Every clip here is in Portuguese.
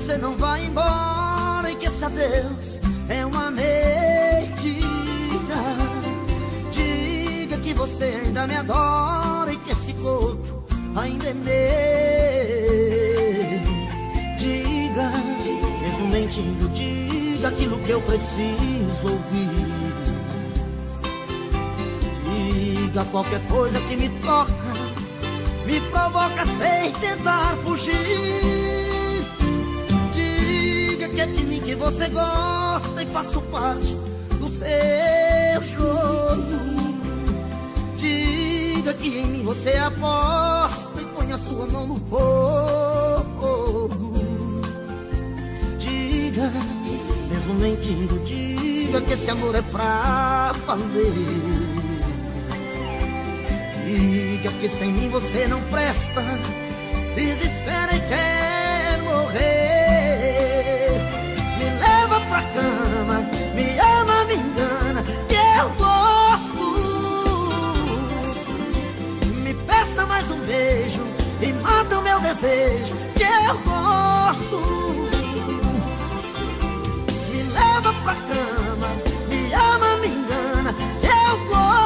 você não vai embora e que esse adeus é uma mentira. Diga que você ainda me adora e que esse corpo ainda é meu. Diga, mesmo mentindo, diga aquilo que eu preciso ouvir. Diga qualquer coisa que me toca, me provoca sem tentar fugir. Diga que é de mim que você gosta e faço parte do seu jogo. Diga que em mim você aposta e põe a sua mão no fogo. Diga, mesmo mentindo, diga que esse amor é pra valer. Diga que sem mim você não presta, desespera e quer morrer. Me leva pra cama, me ama, me engana, que eu gosto. Me peça mais um beijo e mata o meu desejo, que eu gosto. Me leva pra cama, me ama, me engana, que eu gosto.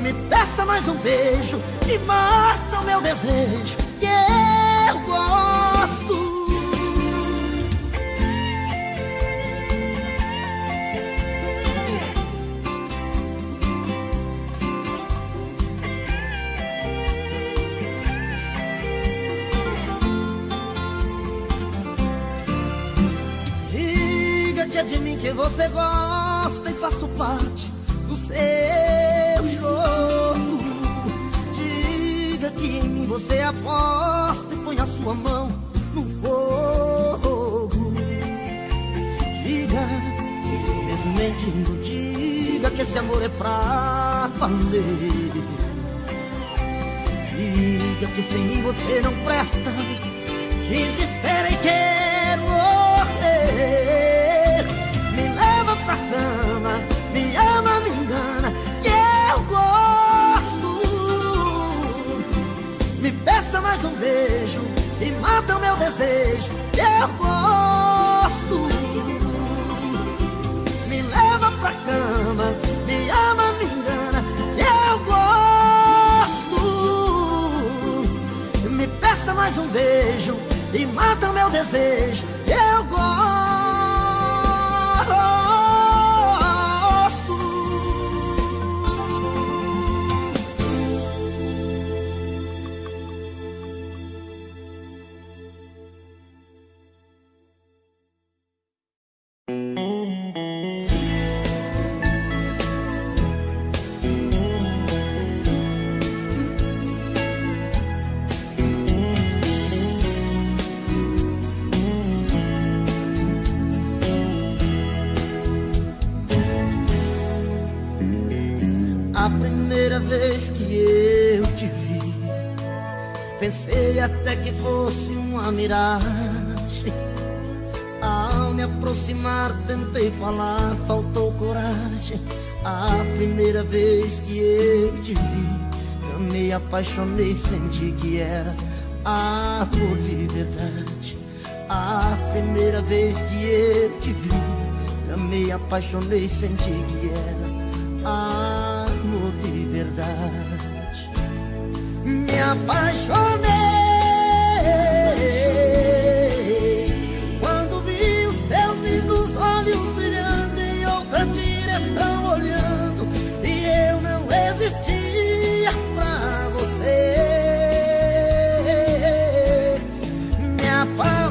Me peça mais um beijo e mata o meu desejo, que eu gosto. Diga que é de mim que você gosta e faço parte do seu jogo. Diga que em mim você aposta e põe a sua mão no fogo. Diga, mesmo mentindo, diga que esse amor é pra valer. Diga que sem mim você não presta, desespera e quer morrer. Me leva pra cama, me ama, me engana, que eu gosto. Me peça mais um beijo e mata o meu desejo, que eu gosto. Me leva pra cama, me ama, me engana, que eu gosto. Me peça mais um beijo e mata o meu desejo, que eu gosto. A primeira vez que eu te vi, pensei até que fosse uma miragem. Ao me aproximar tentei falar, faltou coragem. A primeira vez que eu te vi, amei, apaixonei, senti que era amor de verdade. A primeira vez que eu te vi, amei, apaixonei, senti que era amor de verdade. Me apaixonei quando vi os teus lindos olhos brilhando em outra direção olhando, e eu não existia pra você. Me apavorei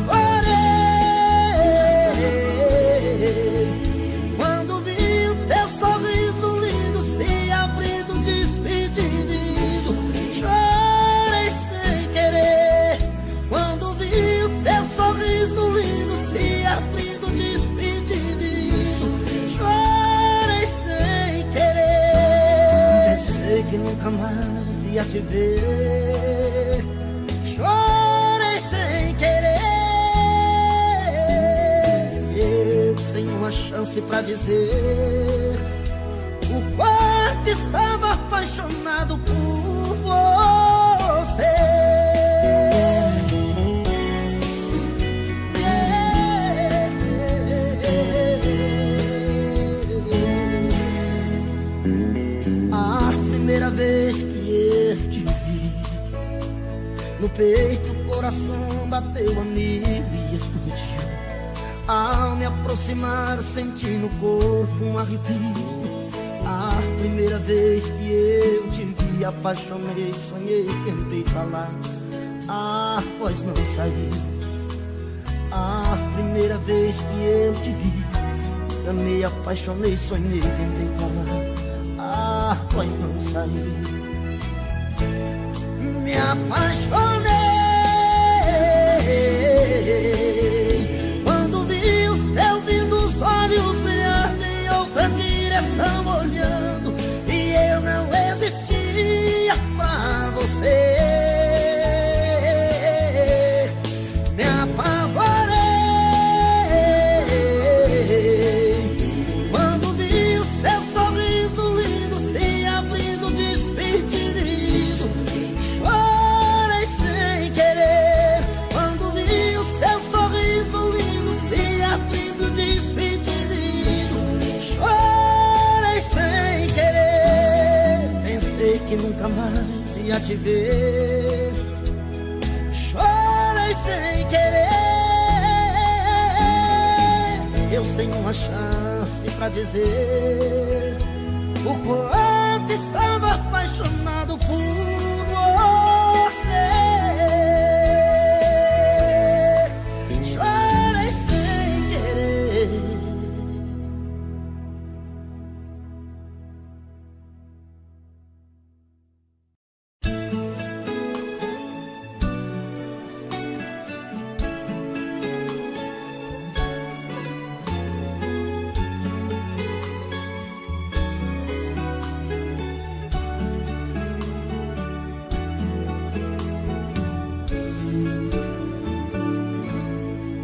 quando vi o teu sorriso lindo se abrindo, despedindo. Chorei sem querer quando vi o teu sorriso lindo se abrindo, despedindo. Chorei sem querer, pensei que nunca mais ia te ver. Chorei sem querer, eu sem uma chance pra dizer o quanto estava apaixonado por você. No peito o coração bateu a mil e explodiu. Ao me aproximar senti no corpo um arrepio. A primeira vez que eu te vi, apaixonei, sonhei, tentei falar, a voz não saiu. A primeira vez que eu te vi, amei, apaixonei, sonhei, tentei falar, a voz não saiu. Me apaixonei quando vi os teus lindos olhos brilhando em outra direção olhando, e eu não existia pra você. Me apavorei quando vi o seu sorriso lindo se abrindo, despedindo. Chorei sem querer quando vi o seu sorriso lindo se abrindo, despedindo. Chorei sem querer, pensei que nunca mais ia te ver. Chorei sem querer, eu sem uma chance pra dizer o quanto estava apaixonado por você. Chorei sem querer.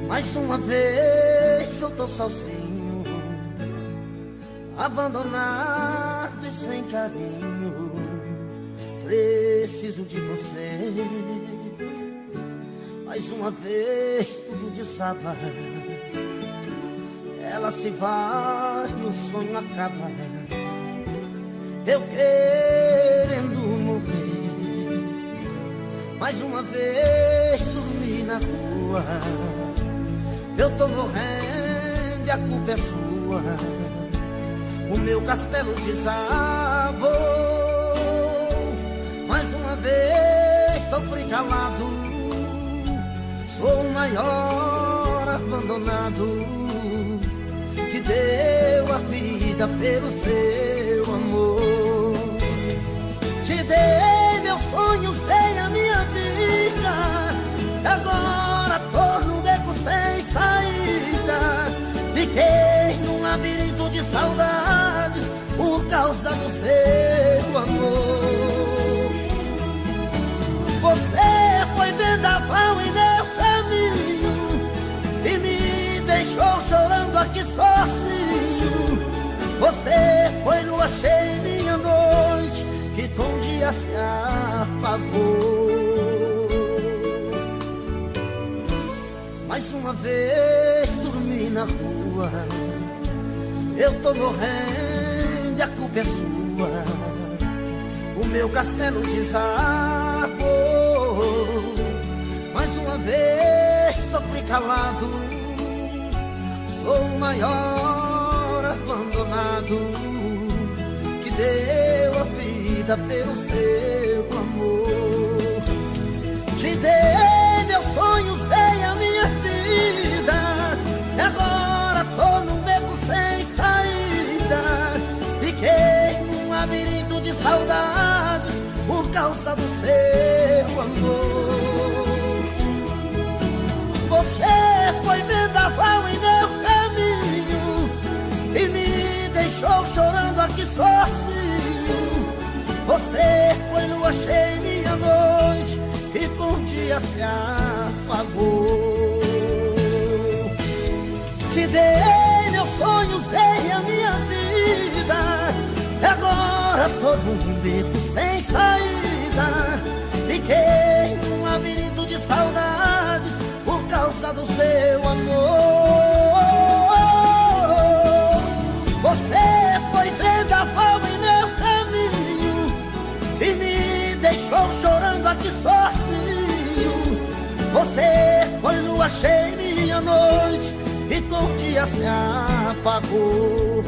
Mais uma vez eu tô sozinho, abandonado e sem carinho. Preciso de você. Mais uma vez tudo desaba, ela se vai e o sonho acaba. Eu querendo morrer. Mais uma vez dormi na rua. Eu tô morrendo e a culpa é sua. O meu castelo desabou. Mais uma vez sofri calado. Sou o maior abandonado que deu a vida pelo seu amor. Te dei meus sonhos, dei a minha vida. Agora tô no beco sem saída. Fiquei num labirinto de saudades por causa do seu amor. Você foi vendaval em meu caminho e me deixou chorando aqui sozinho. Você foi lua cheia em minha noite que com o dia se apagou. Mais uma vez dormi na rua. Eu tô morrendo e a culpa é sua. O meu castelo desabou. Mais uma vez sofri calado. Sou o maior abandonado que deu a vida pelo seu amor. Te dei meus sonhos, dei a minha vida. E agora tô num beco sem saída. Fiquei num labirinto de saudades por causa do seu amor. Você foi vendaval em meu caminho e me deixou chorando aqui sozinho. Você foi lua cheia em minha noite e com o dia se apagou. Te dei meus sonhos, dei a minha vida. Agora tô num beco sem saída. Fiquei num labirinto de saudades por causa do seu amor. Você foi vendaval em meu caminho e me deixou chorando aqui sozinho. com o dia se apagou.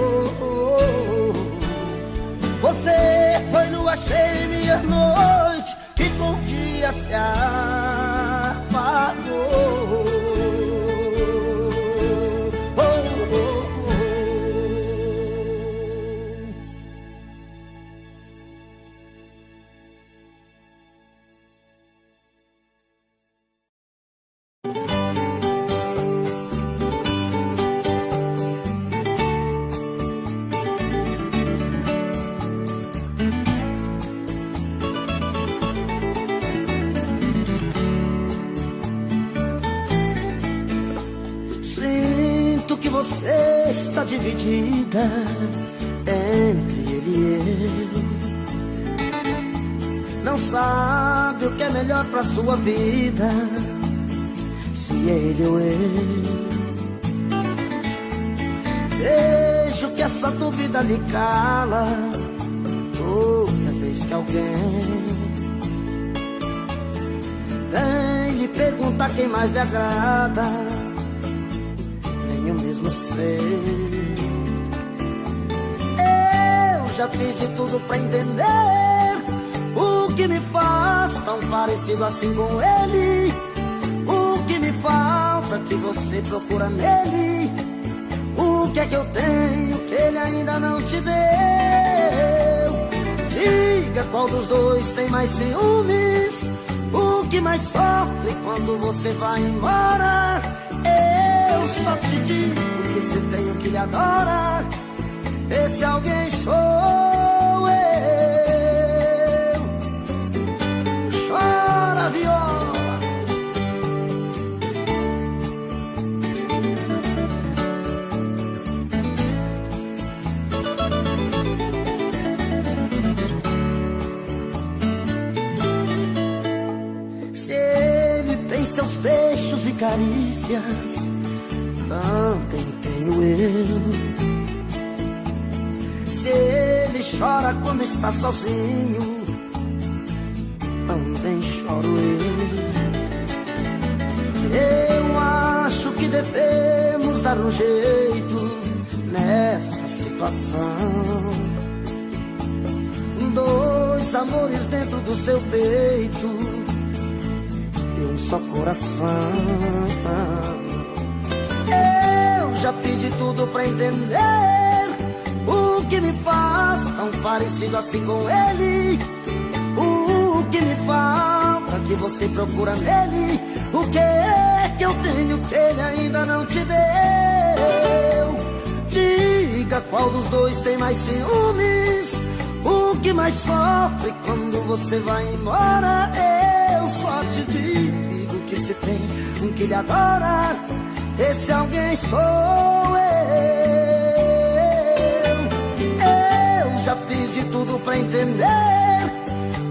Você foi lua cheia e meia-noite, e com o dia se apagou. Que você está dividida entre ele e eu. Não sabe o que é melhor pra sua vida, se ele ou eu. Vejo que essa dúvida lhe cala toda vez que alguém vem lhe perguntar quem mais lhe agrada. Eu mesmo sei. Eu já fiz de tudo pra entender o que me faz tão parecido assim com ele. O que me falta que você procura nele. O que é que eu tenho que ele ainda não te deu? Diga qual dos dois tem mais ciúmes. O que mais sofre quando você vai embora? Eu só te digo que se tenho que lhe adora, esse alguém sou eu. Chora, viola. Se ele tem seus beijos e carícias, também tenho eu. Se ele chora quando está sozinho, também choro eu. Eu acho que devemos dar um jeito nessa situação. Dois amores dentro do seu peito e um só coração. Já fiz de tudo pra entender o que me faz tão parecido assim com ele. O que me falta que você procura nele. O que é que eu tenho que ele ainda não te deu? Diga qual dos dois tem mais ciúmes. O que mais sofre quando você vai embora? Eu só te digo que se tem um que lhe adora, esse alguém sou eu. Eu já fiz de tudo pra entender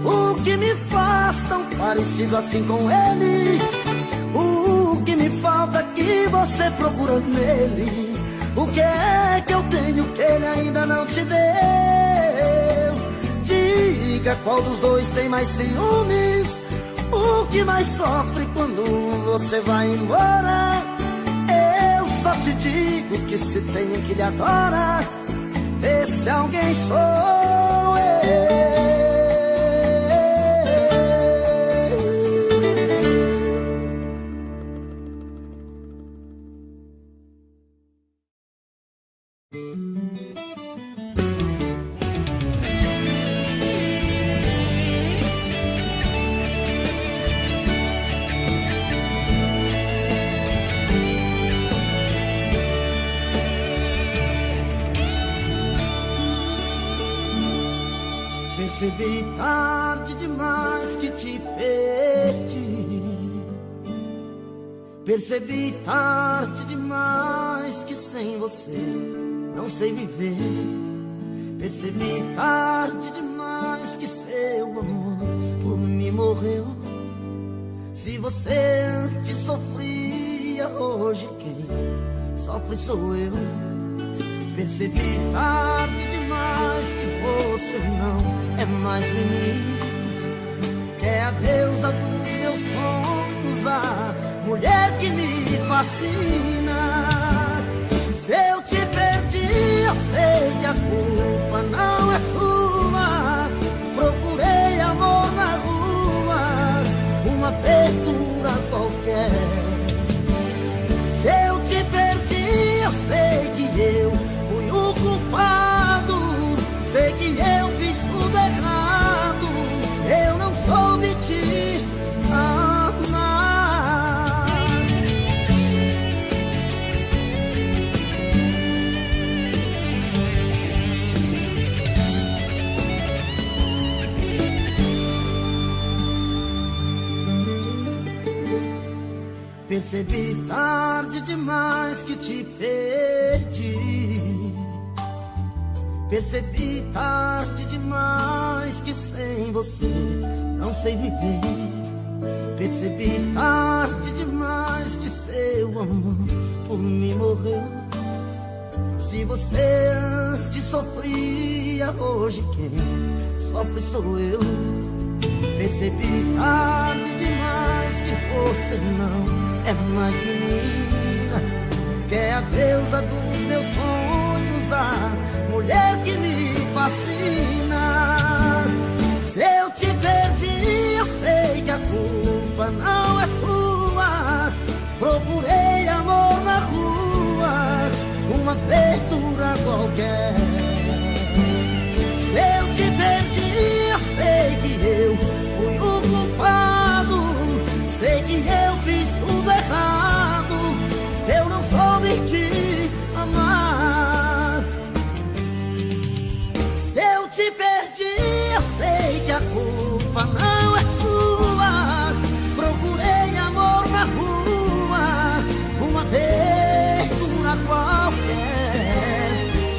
o que me faz tão parecido assim com ele. O que me falta que você procura nele. O que é que eu tenho que ele ainda não te deu? Diga qual dos dois tem mais ciúmes. O que mais sofre quando você vai embora? Só te digo que se tem um que lhe adora, esse alguém sou eu. Percebi tarde demais que te perdi. Percebi tarde demais que sem você não sei viver. Percebi tarde demais que seu amor por mim morreu. Se você antes sofria, hoje quem sofre sou eu. Percebi tarde demais que você não é mais menino, que é a deusa dos meus sonhos, a mulher que me fascina. a culpa não é sua. Procurei amor na rua, uma abertura qualquer. Se eu te perdi, eu sei que eu fui o culpado. Sei que eu fiz tudo errado. Eu não soube te amar. Percebi tarde demais que te perdi. Percebi tarde demais que sem você não sei viver. Percebi tarde demais que seu amor por mim morreu. Se você antes sofria, hoje quem sofre sou eu. Percebi tarde demais que você não é mais menina, que é a deusa dos meus sonhos, a mulher que me fascina. Se eu te perdi, eu sei que a culpa não é sua. Procurei amor na rua, uma abertura qualquer. Se eu te perdi, eu sei que eu fui o culpado. Sei que eu fiz tudo errado. Eu não soube te amar. Se eu te perdi, eu sei que a culpa não é sua. Procurei amor na rua, uma abertura qualquer.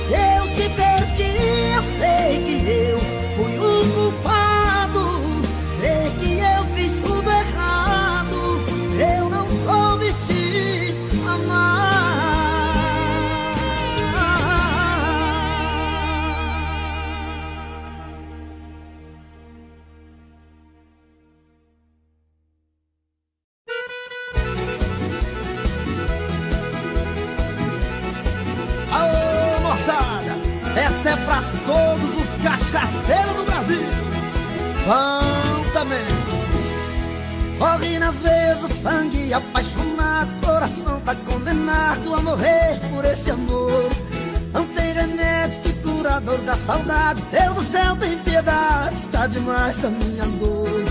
Se eu te perdi, eu sei que eu fui o culpado. Sei que eu fiz tudo errado. Eu não soube te amar. Aô, moçada, essa é pra todos os cachaceiros do Brasil. Vão também. Corre nas veias o sangue apaixonado, coração tá condenado a morrer por esse amor. Não tem remédio que curador da saudade. Deus do céu tem piedade, está demais a minha dor.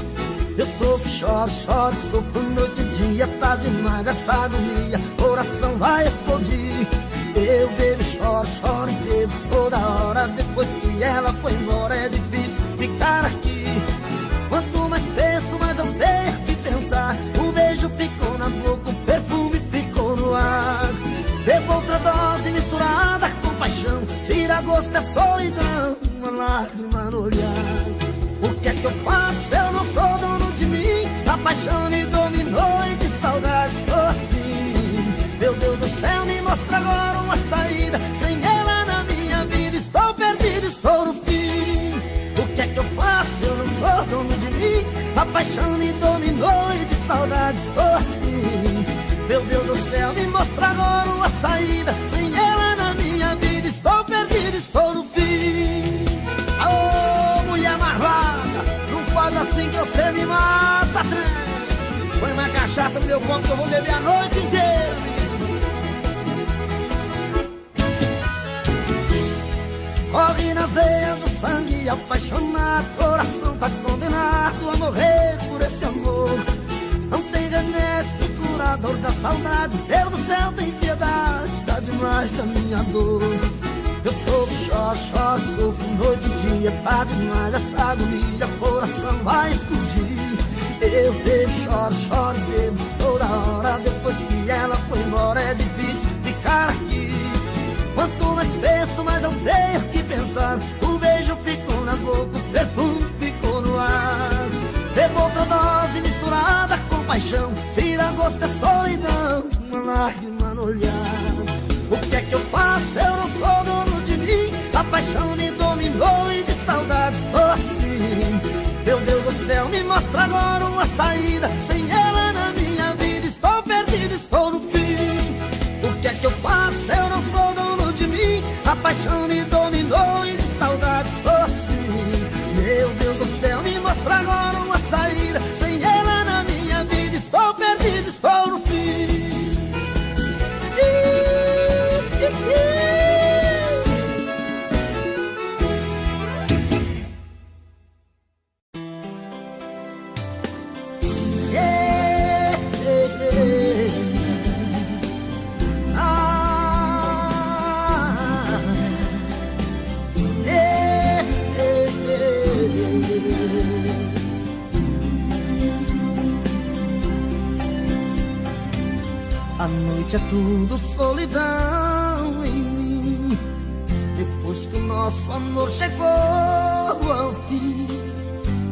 Eu sofro, choro, choro, sofro noite e dia. Tá demais essa agonia, coração vai explodir. Eu bebo, choro, choro e bebo toda hora. Depois que ela foi embora é difícil ficar aqui. Quanto mais penso, mais eu tenho que pensar. O beijo ficou na boca, o perfume ficou no ar. Bebo outra dose misturada com paixão. Tira gosto da solidão, uma lágrima no olhar. O que é que eu faço? Eu não sou dono de mim. A paixão me dominou e de saudade estou assim. Meu Deus do céu, me mostra agora uma saída. Sem ela na minha vida estou perdido, estou no fim. O que é que eu faço? Eu não sou dono de mim. A paixão me dominou e de saudade estou assim. Meu Deus do céu, me mostra agora uma saída. Sem ela na minha vida estou perdido, estou no fim. Aô, mulher marvada, não faz assim que você me mata, trem. Põe uma cachaça no meu copo que eu vou beber a noite inteira. Corre nas veias o sangue apaixonado, coração tá condenado a morrer por esse amor. Não tem remédio que curador da saudade. Deus do céu tem piedade, está demais a minha dor. Eu sofro, choro, choro, sofro noite e dia. Tá demais essa agonia, coração vai explodir. Eu bebo, choro, choro e bebo toda hora. Depois que ela foi embora é difícil ficar aqui. Quanto mais penso, mais eu tenho que pensar. O beijo ficou na boca, o perfume ficou no ar. Bebo outra dose misturada com paixão. Tira gosto da solidão, uma lágrima no olhar. O que é que eu faço? Eu não sou dono de mim. A paixão me dominou e de saudade estou assim. Meu Deus do céu, me mostra agora uma saída. Sem ela na minha vida estou perdido, estou no fim. O que é que eu faço? Eu não sou dono de mim. A paixão me dominou A noite é tudo solidão em mim. Depois que o nosso amor chegou ao fim,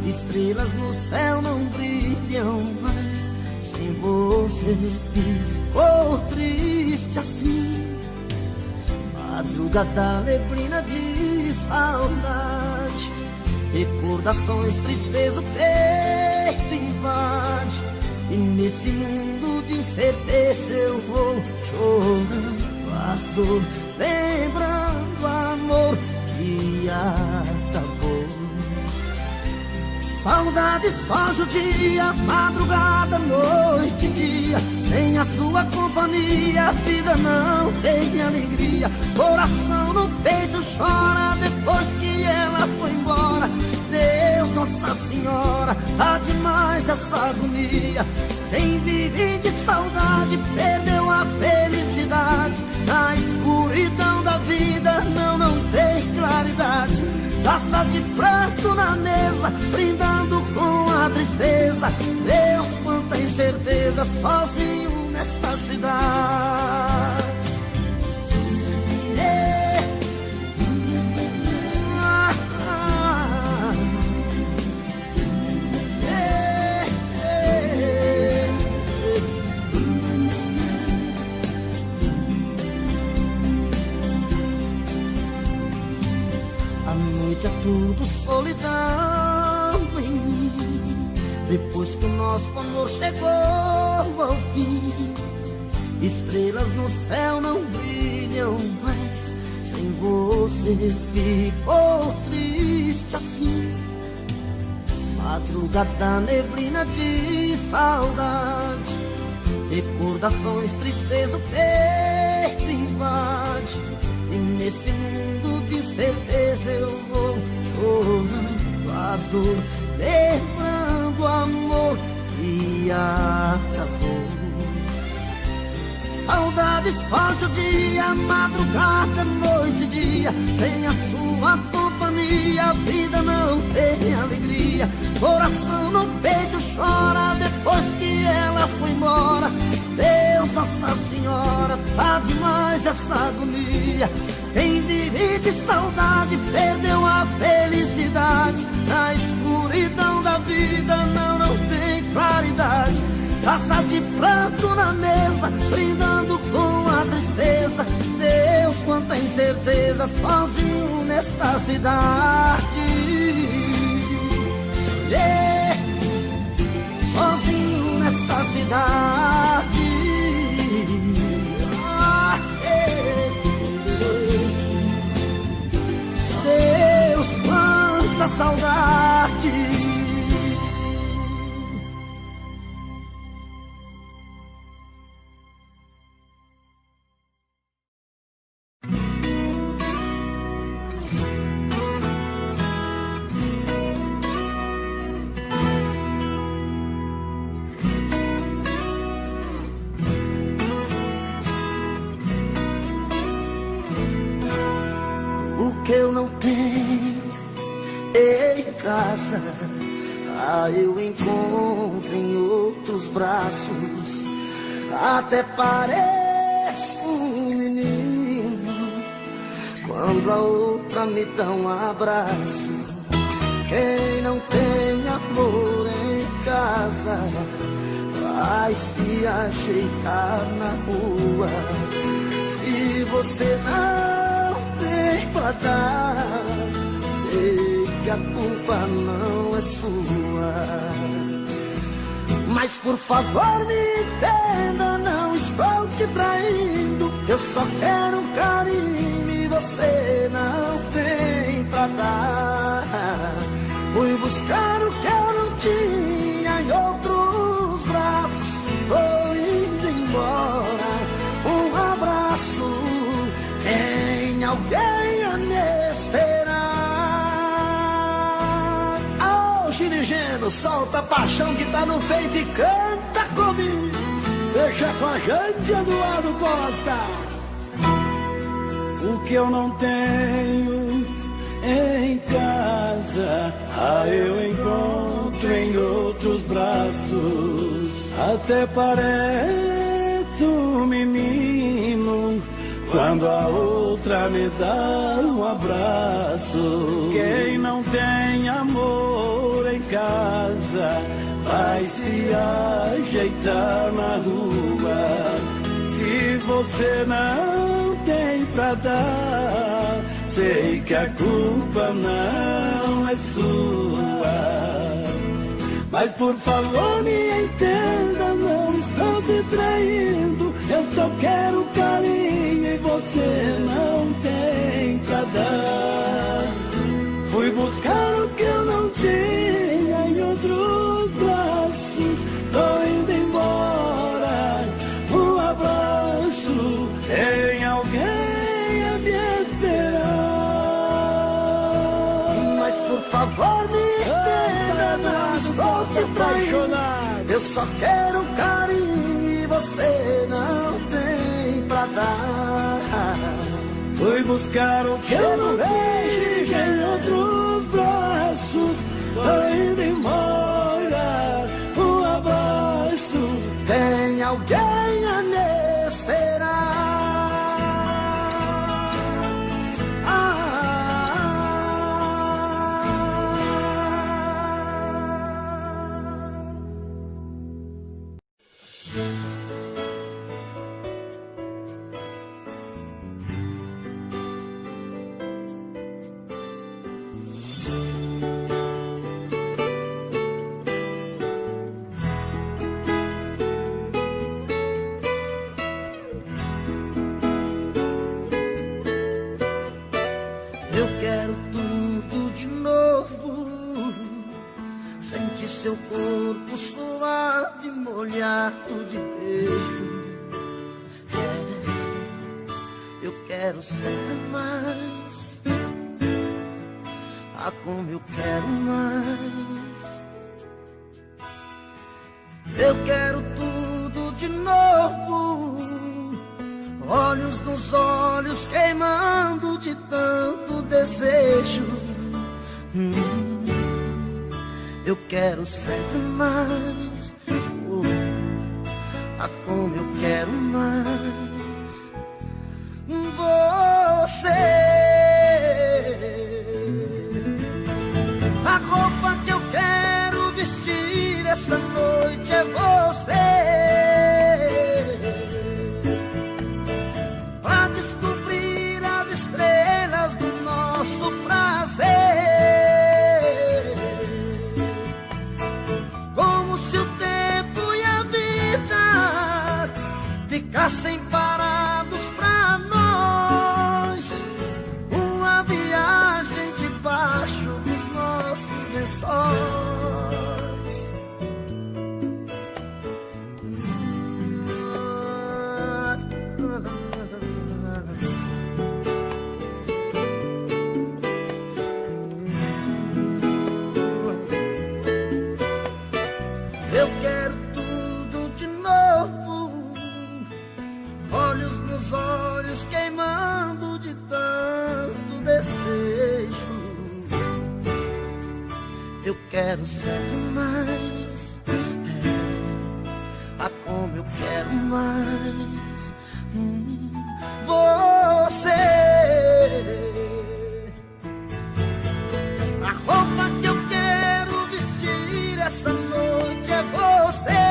estrelas no céu não brilham mais. Sem você ficou triste assim. Madrugada neblina de saudade, recordações, tristeza, o peito invade. E nesse mundo de incerteza eu vou chorando as dor, lembrando o amor que acabou. Saudade só judia, madrugada, noite e dia. Sem a sua companhia a vida não tem alegria. Coração no peito chora depois que ela foi embora. Deus, Nossa Senhora, há demais essa agonia. Quem vive de saudade perdeu a felicidade. Na escuridão da vida não tem claridade. Taça de pranto na mesa, brindando com a tristeza. Deus, quanta incerteza, sozinho nesta cidade. É tudo solidão em mim. Depois que o nosso amor chegou ao fim, estrelas no céu não brilham mais. Sem você ficou triste assim. Madrugada neblina de saudade, recordações, tristeza, o peito invade. E nesse mundo de certeza eu vou chorando a dor, lembrando o amor que acabou. Saudade só judia, madrugada, noite e dia. Sem a sua companhia a vida não tem alegria. Coração no peito chora depois que ela foi embora. Deus, Nossa Senhora, tá demais essa agonia. Quem vive de saudade perdeu a felicidade. Na escuridão da vida não tem claridade. Taça de pranto na mesa, brindando com a tristeza. Deus, quanta incerteza, sozinho nesta cidade. Sozinho nesta cidade. Deus, quanta saudade. Que eu não tenho em casa, eu encontro em outros braços. Até pareço um menino quando a outra me dá um abraço. Quem não tem amor em casa vai se ajeitar na rua. Se você não pra dar, sei que a culpa não é sua. Mas por favor me entenda, não estou te traindo. Eu só quero um carinho e você não tem pra dar. Fui buscar o que eu não tinha em outros braços. Vou indo embora, um abraço. Tem alguém a me esperar. Ô, Girigeno, solta a paixão que tá no peito e canta comigo. Deixa com a gente, Eduardo Costa. O que eu não tenho em casa, eu encontro em outros braços. Até parece um quando a outra me dá um abraço. Quem não tem amor em casa vai se ajeitar na rua. Se você não tem pra dar, sei que a culpa não é sua. Mas por favor me entenda, não estou te traindo. Eu só quero carinho e você não tem pra dar. Fui buscar o que eu não tinha em outros braços. Tô indo embora, um abraço. Tem alguém a me esperar. Mas por favor me entenda, não estou te traindo. Eu só quero carinho e você não tem pra dar. Fui buscar o que eu não vejo em outros braços. Tô indo embora, um abraço. Tem alguém a me esperar. Eu quero tudo de novo, sentir seu corpo suave, molhado de beijo. Eu quero sempre mais, ah, como eu quero mais. Eu quero tudo de novo, olhos nos olhos queimando de tanto desejo. Eu quero sempre mais, ah, como eu quero mais. Você, a roupa que eu quero vestir essa noite é você. Pra descobrir as estrelas do nosso prazer, como se o tempo e a vida ficassem parados pra nós. Uma viagem debaixo dos nossos lençóis. Eu quero tudo de novo, olhos nos olhos queimando de tanto desejo. Eu quero sempre mais, ah, como eu quero mais. Você, a roupa que eu quero vestir essa noite é você.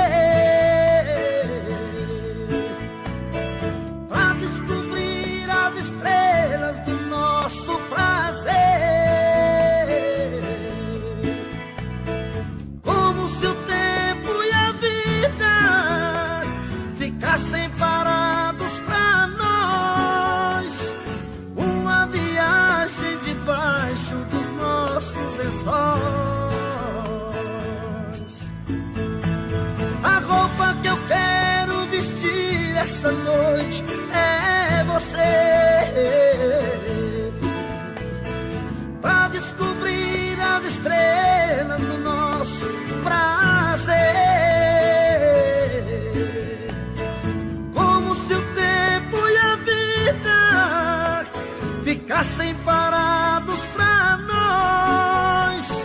Pra descobrir as estrelas do nosso prazer, como se o tempo e a vida ficassem parados pra nós. Uma viagem debaixo dos nossos lençóis. A roupa que eu quero vestir essa noite é você. Pra descobrir as estrelas do nosso prazer, como se o tempo e a vida ficassem parados pra nós.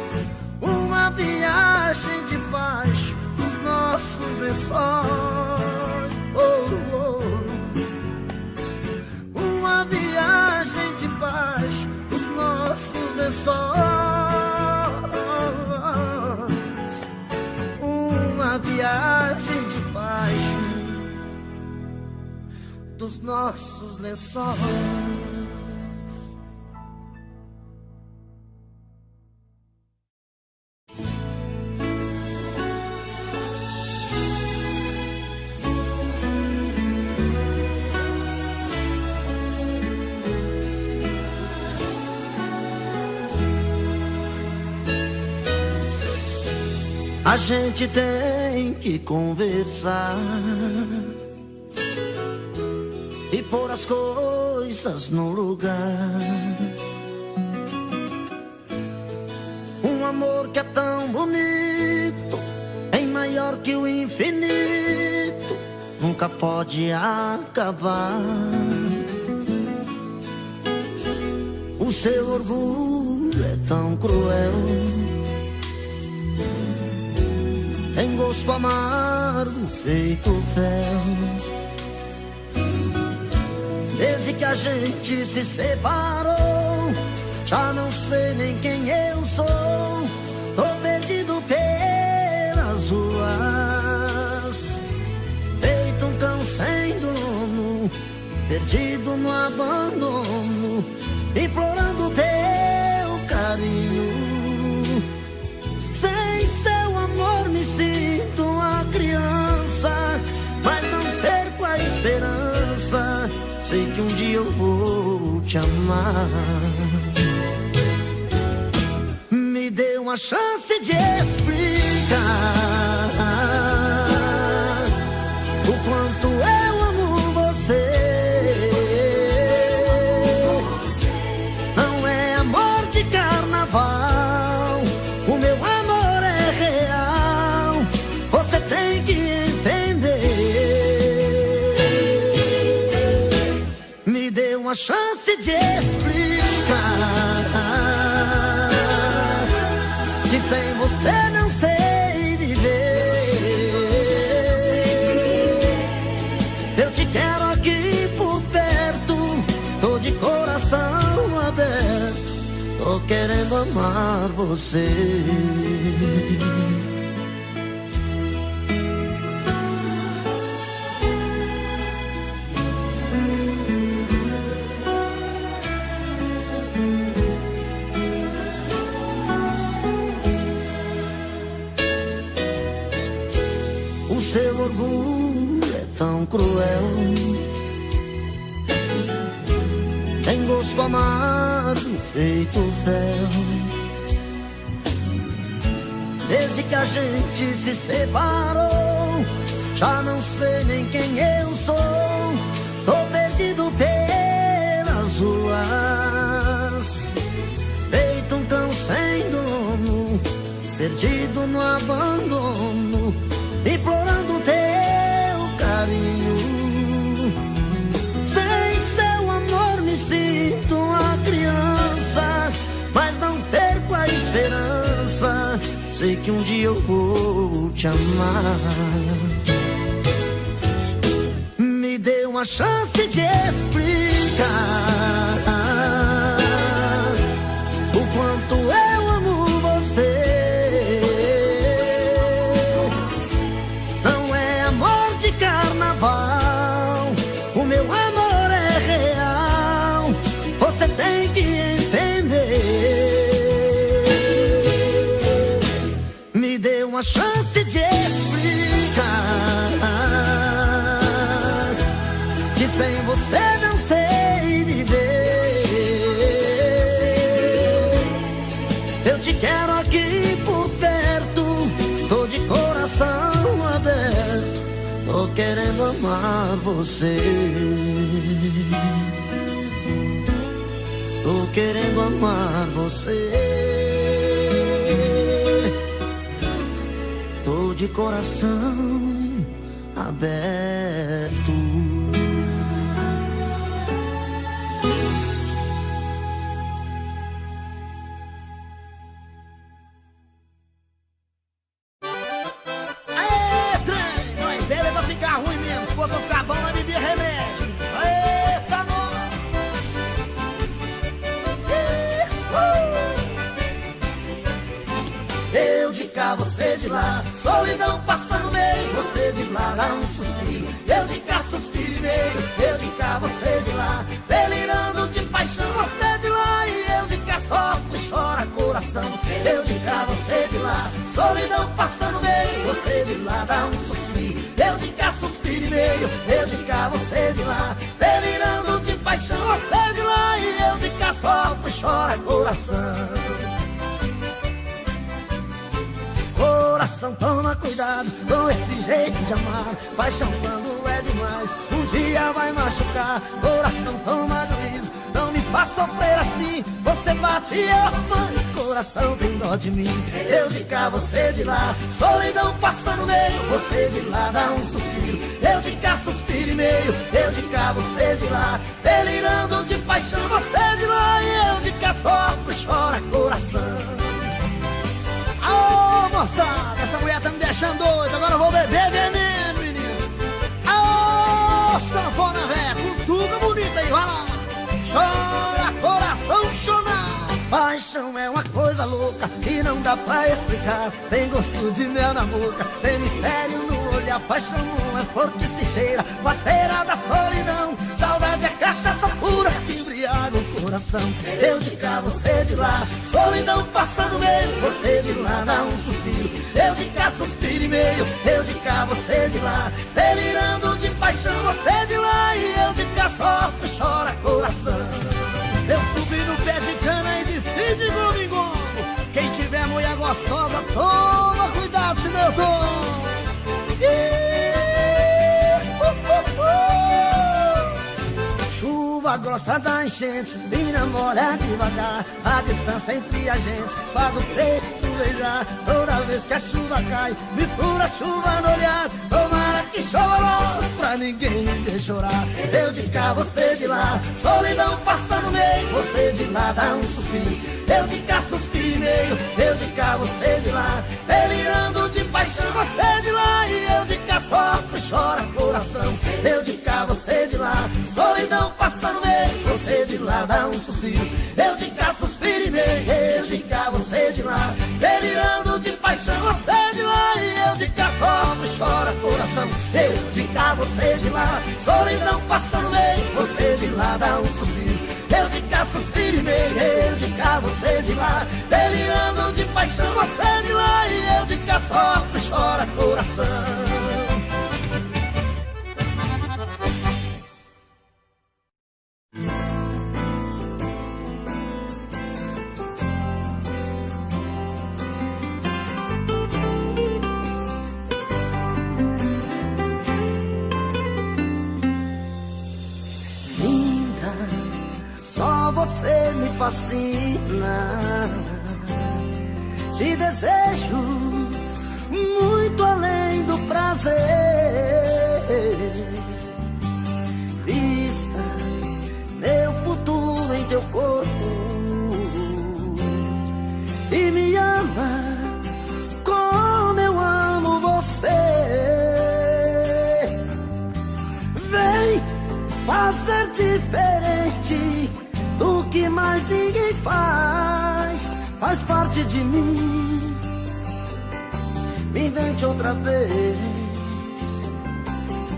Uma viagem debaixo dos nossos lençóis. Oh, oh. uma viagem de paixão dos nossos lençóis. A gente tem que conversar e pôr as coisas no lugar. Um amor que é tão bonito, bem maior que o infinito, nunca pode acabar. O seu orgulho é tão cruel, tem gosto amargo feito fel. Desde que a gente se separou, já não sei nem quem eu sou. Tô perdido pelas ruas, feito um cão sem dono, perdido no abandono, implorando teu carinho. Sem seu amor me sinto uma criança, mas não perco a esperança. Sei que um dia eu vou te amar. Me dê uma chance de explicar o quanto eu amo você. Não é amor de carnaval, o meu amor é real. Você tem que entender. Me dê uma chance de explicar que sem você não sei viver. Eu te quero aqui por perto, tô de coração aberto, tô querendo amar você. O seu orgulho é tão cruel, tem gosto amargo feito fel. Desde que a gente se separou, já não sei nem quem eu sou. Tô perdido pelas ruas, feito um cão sem dono, perdido no abandono, implorando teu carinho. Sem seu amor me sinto uma criança, mas não perco a esperança. Sei que um dia eu vou te amar. Me dê uma chance de explicar o quanto eu amo você. Carnaval, o meu amor é real. Você tem que entender. Me dê uma chance de explicar que sem você não sei viver. Eu te quero aqui por perto, tô de coração aberto, tô querendo amar você. Tô querendo amar você. Tô de coração aberto. Você de lá, solidão passando lá dá um suspiro, eu de cá suspiro e meio, eu de cá, você de lá, delirando de paixão, você de lá e eu de cá sofro e chora coração, eu de cá, você de lá, solidão passando meio, você de lá dá um suspiro, eu de cá suspiro e meio, eu de cá, você de lá, delirando de paixão, você de lá e eu de cá sofro e chora coração. Coração, toma cuidado com esse jeito de amar, paixão quando é demais, um dia vai machucar. Coração, toma juízo, não me faz sofrer assim, você bate e eu apanho, coração tem dó de mim. Eu de cá, você de lá, solidão passa no meio, você de lá dá um suspiro, eu de cá suspiro e meio, eu de cá, você de lá, delirando de paixão, você de lá e eu de cá sofro e chora coração. Ô moçada, essa mulher tá me deixando doido, agora eu vou beber veneno, menino. Ô sanfona velha, cultura bonita aí, vai lá. Chora, coração, chorar. Paixão é uma coisa louca e não dá pra explicar. Tem gosto de mel na boca, tem mistério no olhar. Paixão não é flor que se cheira, parceira da solidão. Saudade é cachaça pura que embriaga o coração. Eu de cá, você de lá, solidão passa no meio, você de lá dá um suspiro, eu de cá suspiro e meio, eu de cá, você de lá, delirando de paixão, você de lá e eu de cá sofro e chora coração. Eu subi no pé de cana e desci de gomo em gomo. Quem tiver mulher gostosa, toma cuidado, senão eu tô. Chuva grossa da enchente, me namora devagar. A distância entre a gente faz o peito beijar. Toda vez que a chuva cai, mistura a chuva no olhar. Tomara que chova logo pra ninguém me ver chorar. Eu de cá, você de lá, solidão passa no meio, você de lá dá um suspiro, eu de cá suspiro e meio, eu de cá, você de lá, delirando de paixão, você de lá e eu de cá sofro e chora coração. Eu de cá, você de lá, solidão passa no meio, você de lá dá um suspiro, eu de cá suspiro e meio, eu de cá, você de lá, delirando de paixão, você de lá e eu de cá sofro e chora coração. Eu de cá, você de lá, solidão passa no meio, você de lá dá um suspiro, eu de cá suspiro e meio, eu de cá, você de lá, delirando de paixão, você de lá e eu de cá sofro e chora coração. Só você me fascina, te desejo muito além do prazer. Vista meu futuro em teu corpo e me ama como eu amo você. Vem fazer diferente do que mais ninguém faz, faz parte de mim. Me invente outra vez,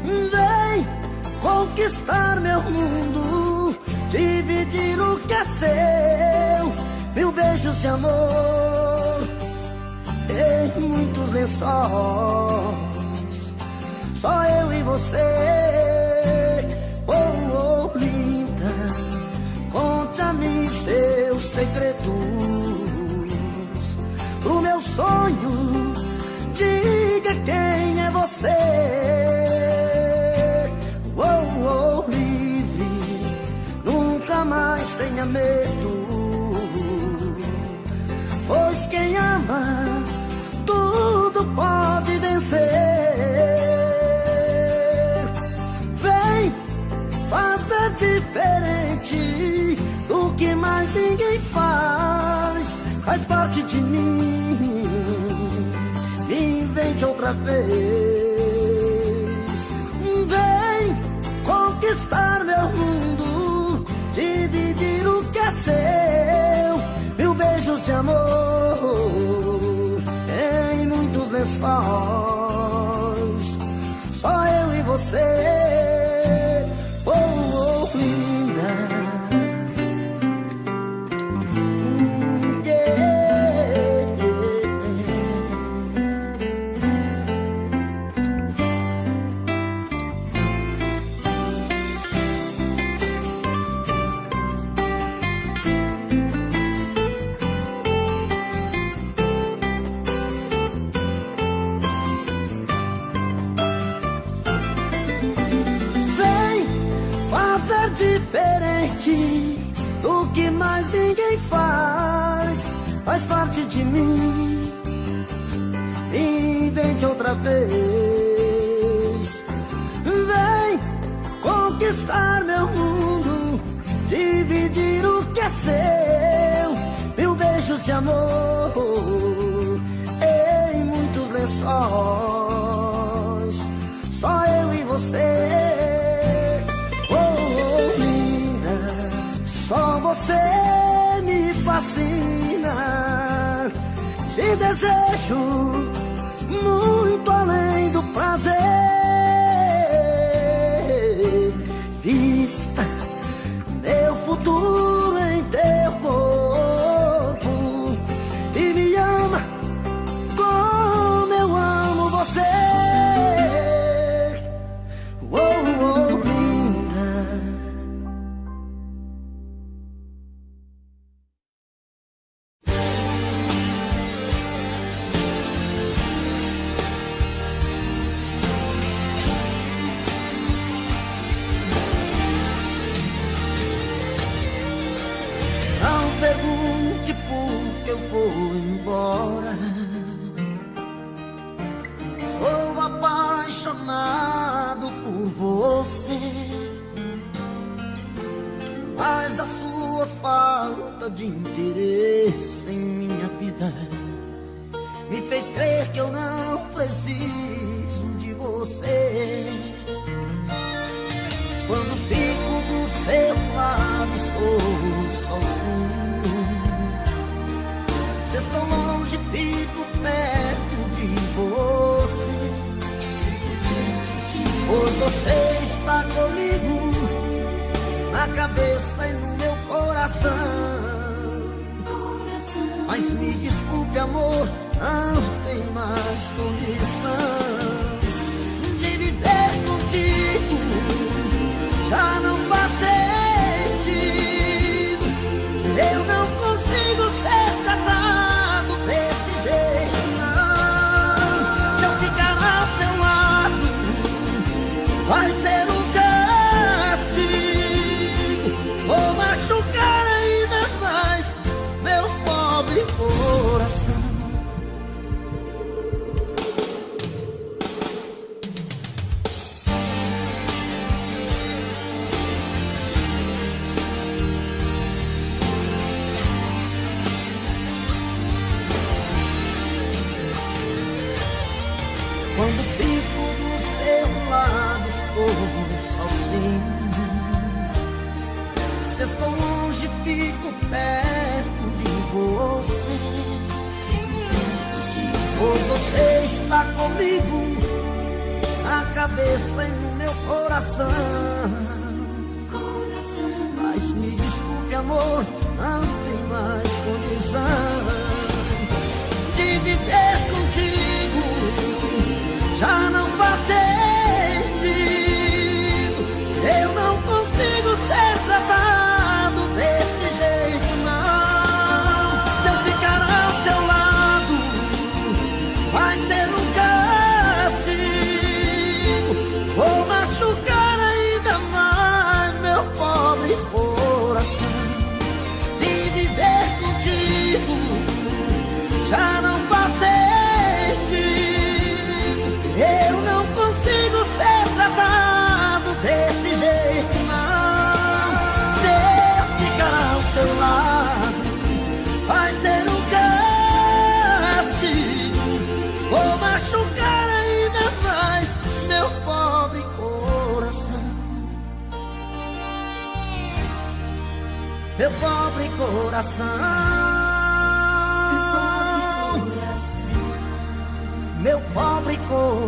vem conquistar meu mundo, dividir o que é seu, mil beijos de amor em muitos lençóis, só eu e você. Oh, oh, linda, conte a mim seus segredos, pro meu sonho, diga quem é você. Oh, oh, livre, nunca mais tenha medo, pois quem ama, tudo pode vencer. Fazer diferente do que mais ninguém faz, faz parte de mim. Me invente outra vez, vem conquistar meu mundo, dividir o que é seu, mil beijos de amor em muitos lençóis, você. Oh, oh, linda. Diferente do que mais ninguém faz, faz parte de mim. Invente outra vez. Vem conquistar meu mundo, dividir o que é seu. Mil beijos de amor em muitos lençóis, só eu e você. Só você me fascina. Te desejo muito além do prazer. Vista meu futuro em teu corpo e me ama como eu amo você. Oh, oh, linda. Pergunte por que eu vou embora. Sou apaixonado por você, mas a sua falta de interesse em minha vida me fez crer que eu não preciso de você. Quando fico do seu lado estou sozinho. Se estou longe, fico perto de você. Pois você está comigo, na cabeça e no meu coração. Mas me desculpe, amor, não tem mais condição de viver contigo. Já não faz sentido. Eu não consigo ser tratado desse jeito, não. Se eu ficar ao seu lado, vai ser um castigo. Vou machucar ainda mais meu pobre coração. Quando fico do seu lado estou sozinho. Se estou longe fico perto de você. Pois você está comigo, na cabeça e no meu coração. Mas me desculpe, amor, não tem mais condição de viver contigo. Já não faz sentido. Eu não consigo ser tratado desse jeito, não. Se eu ficar ao seu lado, vai ser um castigo. Vou machucar ainda mais meu pobre coração. De viver contigo já não faz sentido. Eu não consigo ser tratado desse jeito, não. Se eu ficar ao seu lado, vai ser um castigo. Vou machucar ainda mais meu pobre coração. Meu pobre coração. Meu pobre coração.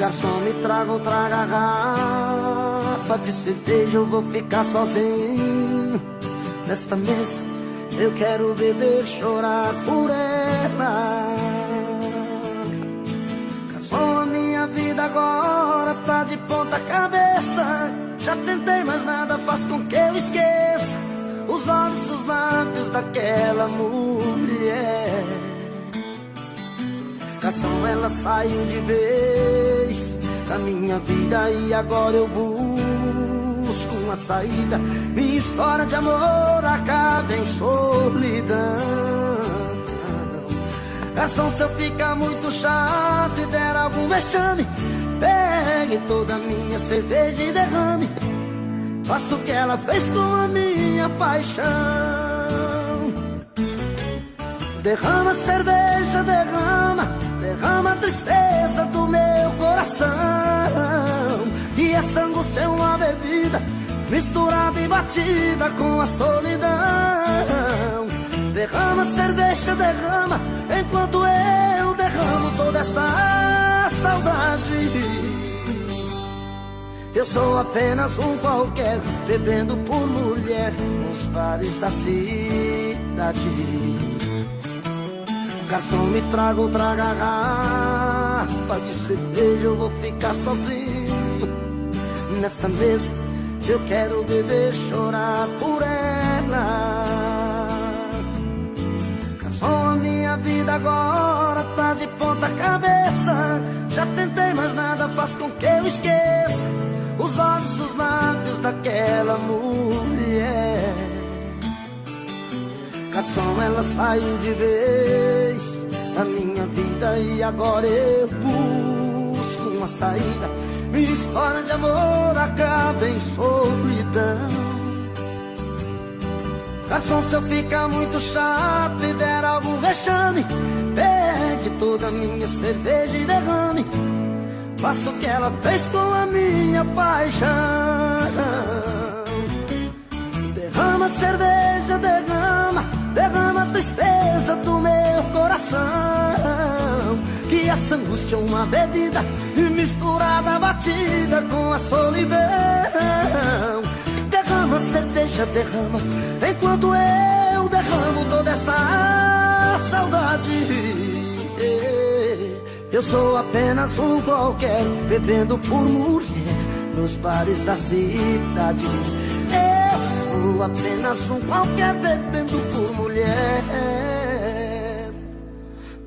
Garçom, me traga outra garrafa de cerveja, eu vou ficar sozinho nesta mesa. Eu quero beber, chorar por ela. Garçom, a minha vida agora tá de ponta cabeça. Já tentei, mas nada faz com que eu esqueça os olhos, os lábios daquela mulher. Garçom, ela saiu de vez da minha vida e agora eu busco uma saída. Minha história de amor acaba em solidão. Garçom, se eu ficar muito chato e der algum vexame, pegue toda a minha cerveja e derrame. Faça o que ela fez com a minha paixão. Derrama cerveja, derrama, derrama a tristeza do meu coração. E essa angústia é uma bebida misturada e batida com a solidão. Derrama cerveja, derrama, enquanto eu derramo toda esta saudade. Eu sou apenas um qualquer, bebendo por mulher nos bares da cidade. Garçom, me traga outra garrafa de cerveja, eu vou ficar sozinho nesta mesa. Eu quero beber, chorar por ela. Garçom, a minha vida agora tá de ponta cabeça. Já tentei, mas nada faz com que eu esqueça os olhos, os lábios daquela mulher. Garçom, ela saiu de vez da minha vida e agora eu busco uma saída. Minha história de amor acaba em solidão. Garçom, se eu ficar muito chato e der algum vexame, pegue toda a minha cerveja e derrame. Faça o que ela fez com a minha paixão. Derrama cerveja, derrama, derrama a tristeza do meu coração. Que essa angústia é uma bebida misturada, batida com a solidão. Derrama cerveja, derrama, enquanto eu derramo toda esta saudade. Eu sou apenas um qualquer, bebendo por mulher nos bares da cidade. Eu sou apenas um qualquer, bebendo por mulher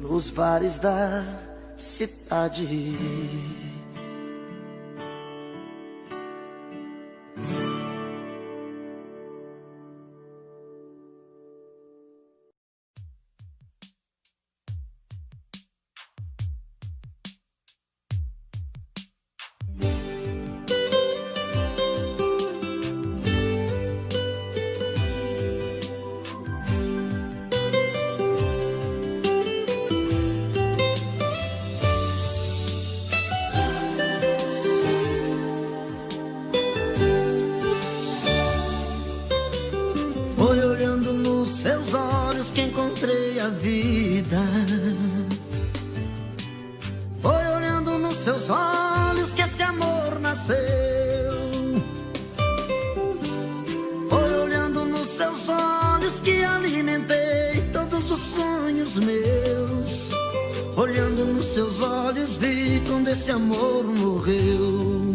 nos bares da cidade. Esse amor morreu.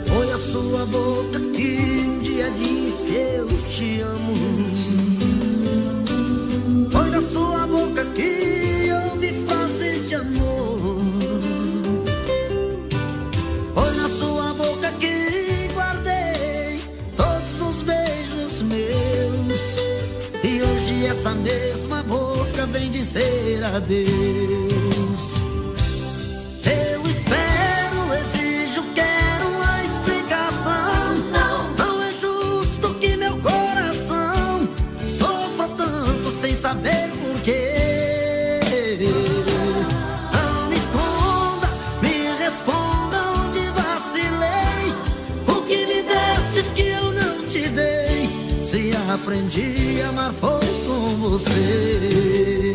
Foi a sua boca que um dia disse eu te amo. Foi da sua boca que eu me fazer esse amor. Foi na sua boca que guardei todos os beijos meus. E hoje essa mesma boca vem dizer adeus. Saber por quê. Não me esconda, me responda onde vacilei. O que me destes que eu não te dei? Se aprendi a amar foi com você.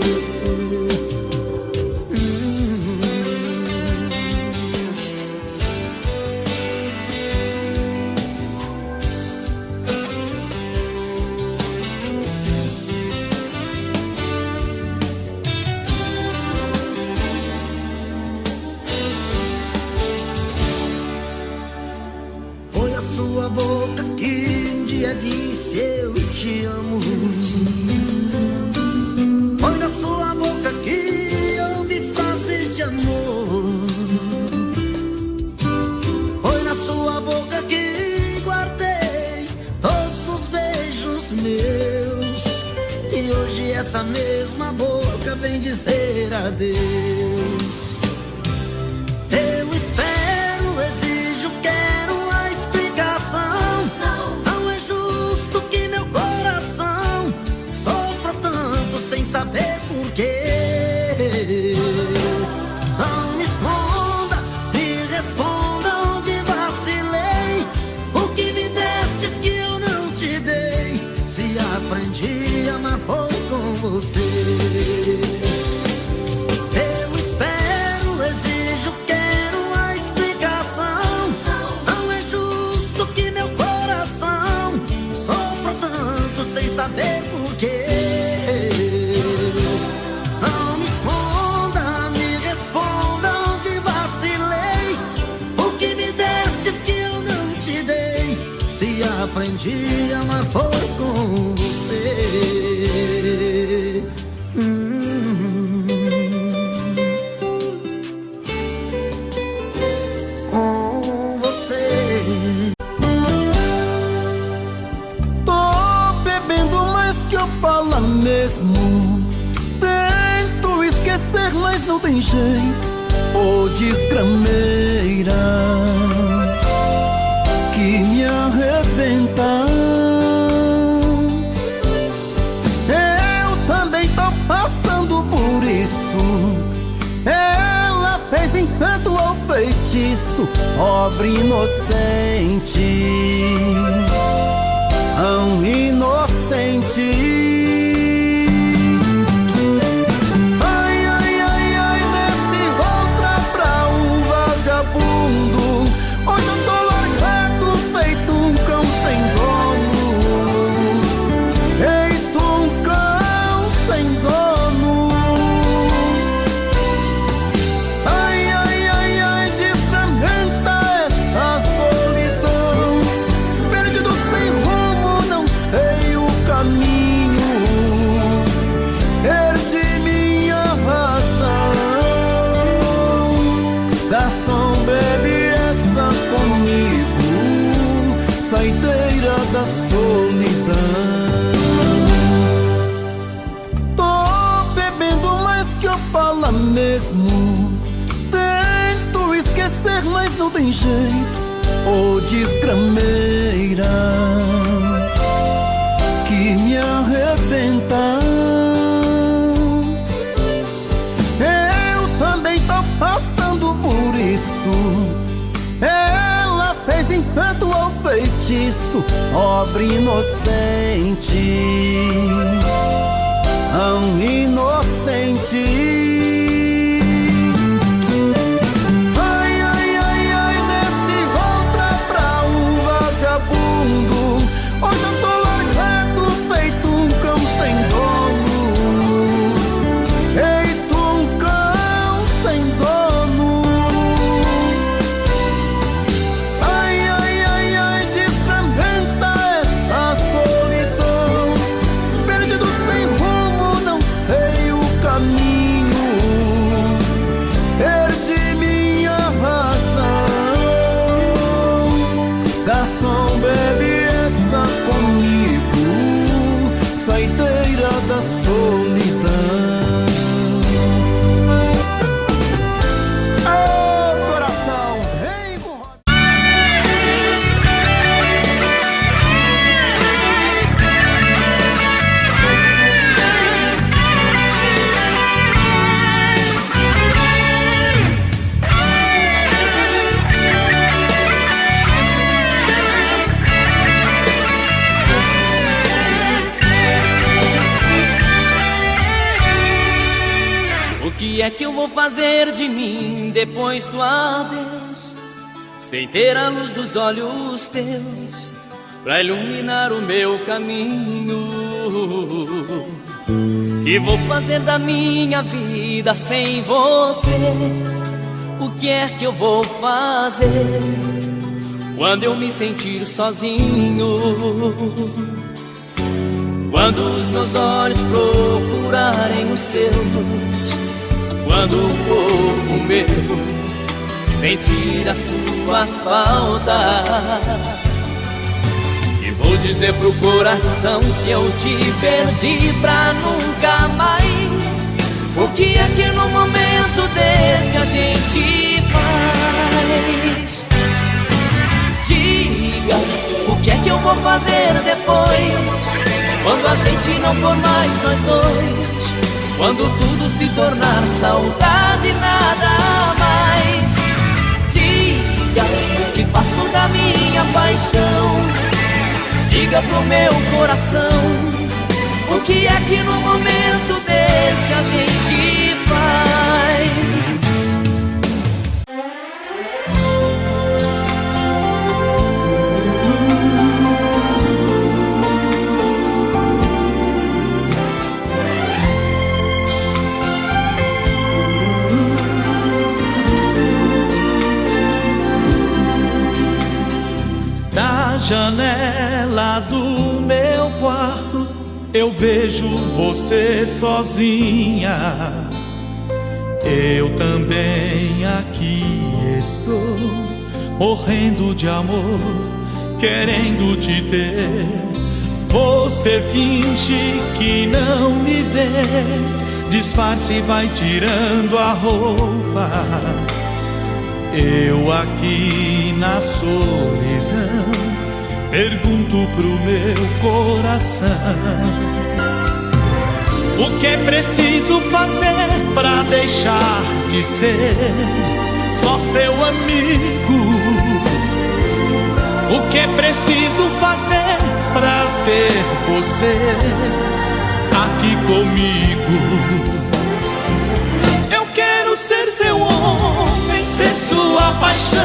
sua boca que um dia disse eu te amo. Foi na sua boca que ouvi frases de amor. Foi na sua boca que guardei todos os beijos meus. E hoje essa mesma boca vem dizer adeus. Eu espero, exijo, quero a explicação. Não é justo que meu coração sofra tanto sem saber porquê. Não me esconda, me responda onde vacilei. O que me destes que eu não te dei. Se aprendi a amar foi com você. Eu espero, exijo, quero a explicação. Não é justo que meu coração sofra tanto sem saber porquê. Não me esconda, me responda onde vacilei. O que me destes que eu não te dei. Se aprendi a amar foi com você. Com você. Tô bebendo mais que eu falo mesmo. Tento esquecer, mas não tem jeito. Ô desgrameira que me arrebenta. Eu também tô passando por isso. Ela fez encanto ou feitiço, pobre inocente, tão inocente. Ai, ai, ai, ai, desse outra pra um vagabundo. Hoje eu tô largado, feito um cão sem dono. Feito um cão sem dono. Ai, ai, ai, ai, desgramenta essa solidão. Perdido sem rumo, não sei o caminho. Perdi minha razão. Garçom, bebe essa comigo, saideira da solidão. Tô bebendo mais que eu falo mesmo. Tento esquecer, mas não tem jeito. Ô desgrameira que me arrebenta. Eu também tô passando por isso. Ela fez encanto ou feitiço, pobre inocente, tão inocente. Ai, ai, ai, ai, desse outra pra um vagabundo. Hoje eu tô largado, feito um cão sem dono. Feito um cão sem dono. Ai, ai, ai, ai, desgramenta essa solidão. Perdido sem rumo, não sei o caminho. Perdi minha razão. Garçom, bebe essa comigo, saideira da solidão. Ô coração, vem com O que é que eu vou fazer de mim depois do adeus, sem ter a luz dos olhos teus pra iluminar o meu caminho? Que vou fazer da minha vida sem você? O que é que eu vou fazer? quando eu me sentir sozinho, quando os meus olhos procurarem os seus, quando o corpo meu sentir a sua falta, e vou dizer pro coração, se eu te perdi pra nunca mais, o que é que no momento desse a gente faz? Diga, o que é que eu vou fazer depois, quando a gente não for mais nós dois, quando tudo se tornar saudade, nada mais. Diga, o que faço da minha paixão, diga pro meu coração, o que é que no momento desse a gente faz? Da janela do meu quarto eu vejo você sozinha. Eu também aqui estou, morrendo de amor, querendo te ter. Você finge que não me vê, disfarce e vai tirando a roupa. Eu aqui na solidão pergunto pro meu coração, o que é preciso fazer pra deixar de ser só seu amigo? O que é preciso fazer pra ter você aqui comigo? Eu quero ser seu homem, ser sua paixão.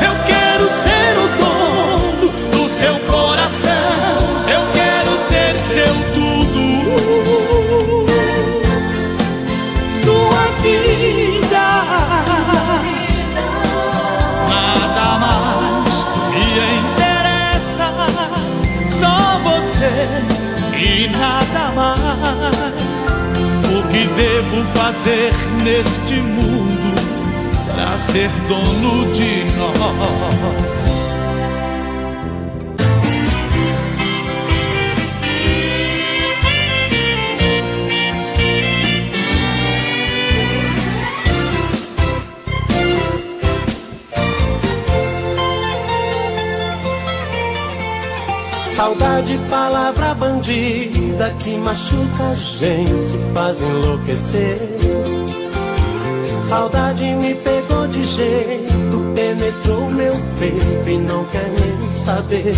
Eu quero ser o dono do seu coração. Eu quero ser seu tudo, sua vida. Nada mais me interessa, só você e nada mais. O que devo fazer neste mundo pra ser dono de nós? Saudade, palavra bandida que machuca a gente, faz enlouquecer. Saudade me pegou de jeito, penetrou meu peito e não quer nem saber.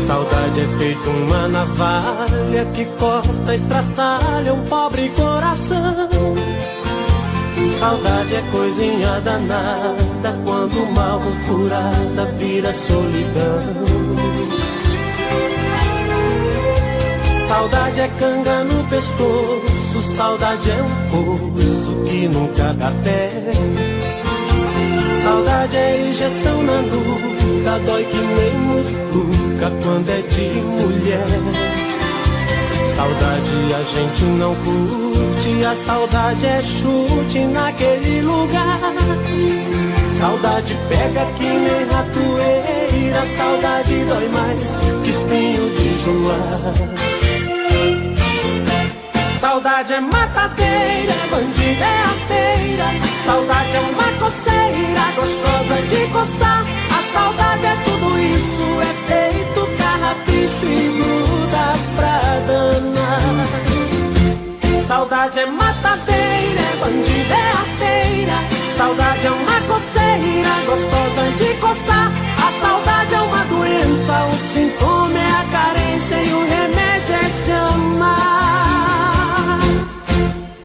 Saudade é feito uma navalha que corta, estraçalha um pobre coração. Saudade é coisinha danada, quando mal curada vira solidão. Saudade é canga no pescoço, saudade é um poço que nunca dá pé. Saudade é injeção na nuca, dói que nem mutuca quando é de mulher. Saudade a gente não curte, a saudade é chute naquele lugar. Saudade pega que nem ratoeira, saudade dói mais que espinho de joar. Saudade é matadeira, bandida é arteira. Saudade é uma coceira, gostosa de coçar. A saudade é tudo isso, é feito carrapicho e gruda pra danar. Saudade é matadeira, bandida é arteira. Saudade é uma coceira, gostosa